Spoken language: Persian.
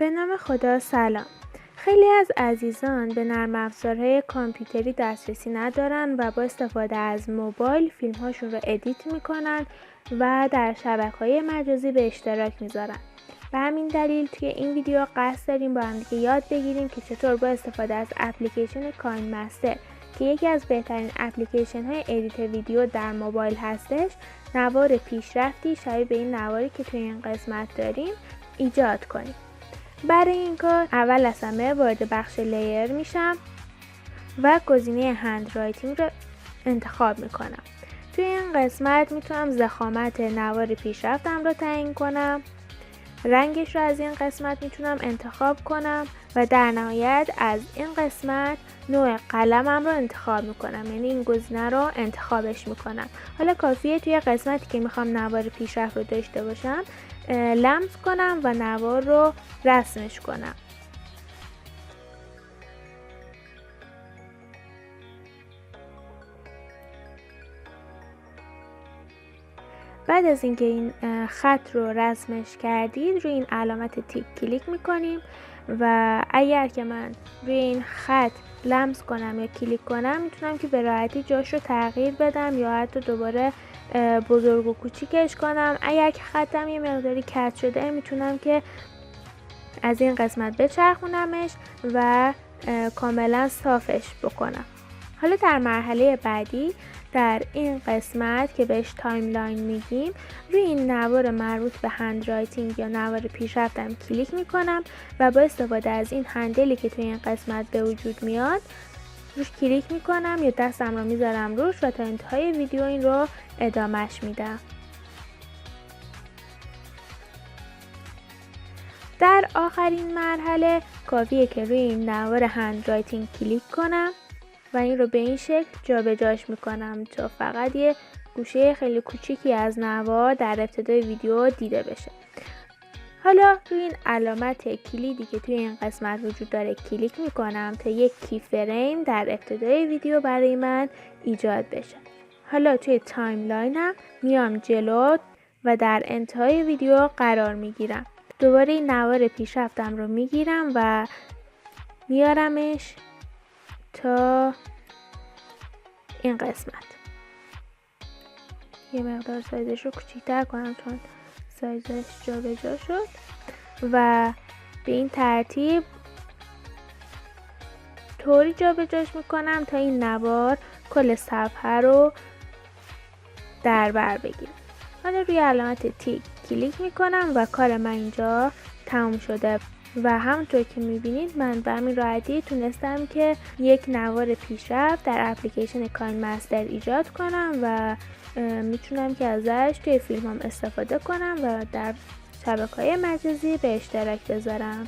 به نام خدا. سلام. خیلی از عزیزان به نرم افزارهای کامپیوتری دسترسی ندارن و با استفاده از موبایل فیلم‌هاشون رو ادیت میکنن و در شبکه‌های مجازی به اشتراک میذارن. به همین دلیل توی این ویدیو قصد داریم با هم دیگه یاد بگیریم که چطور با استفاده از اپلیکیشن کاین مستر که یکی از بهترین اپلیکیشن های ادیت ویدیو در موبایل هستش، نوار پیشرفتی شبیه به این نواری که توی این قسمت داریم ایجاد کنیم. برای این کار اول از همه وارد بخش لیر میشم و گزینه هند رایتینگ رو انتخاب میکنم. توی این قسمت میتونم ضخامت نوار پیشرفتم رو تعیین کنم، رنگش رو از این قسمت میتونم انتخاب کنم و در نهایت از این قسمت نوع قلمم رو انتخاب میکنم، یعنی این گزینه رو انتخابش میکنم. حالا کافیه توی قسمتی که میخوام نوار پیشرفت رو داشته باشم لمس کنم و نوار رو رسمش کنم. بعد از اینکه این خط رو رسمش کردید روی این علامت تیک کلیک میکنیم و اگر که من روی این خط لمس کنم یا کلیک کنم میتونم که به راحتی جاش رو تغییر بدم یا حتی دوباره بزرگ و کوچیکش کنم. اگر که خطم یه مقداری کج شده میتونم که از این قسمت بچرخونمش و کاملا صافش بکنم. حالا در مرحله بعدی در این قسمت که بهش تایملاین میگیم روی این نوار مربوط به هند رایتینگ یا نوار پیشرفتم کلیک میکنم و با استفاده از این هندلی که توی این قسمت به وجود میاد روش کلیک میکنم یا دستم رو میذارم روش و تا انتهای ویدیو این رو ادامهش میدم. در آخرین مرحله کافیه که روی این نوار هند رایتینگ کلیک کنم و این رو به این شکل جابجاش میکنم تا فقط یه گوشه خیلی کوچیکی از نوار در ابتدای ویدیو دیده بشه. حالا روی این علامت کلیدی که توی این قسمت وجود داره کلیک میکنم تا یک کی فریم در ابتدای ویدیو برای من ایجاد بشه. حالا توی تایملاینم میام جلو و در انتهای ویدیو قرار میگیرم. دوباره این نوار پیشرفتم رو میگیرم و میارمش تا این قسمت. یه مقدار سایزش رو کوچیک‌تر کنم چون سایزش جابجا شد و به این ترتیب طوری جابجاش میکنم تا این نوار کل صفحه رو در بر بگیره. حالا روی علامت تیک کلیک میکنم و کار من اینجا تموم شده و همونطور که میبینید من به همین راحتی تونستم که یک نوار پیشرفت در اپلیکیشن کاین مستر ایجاد کنم و میتونم که ازش توی فیلمم استفاده کنم و در شبکه‌های مجازی به اشتراک بذارم.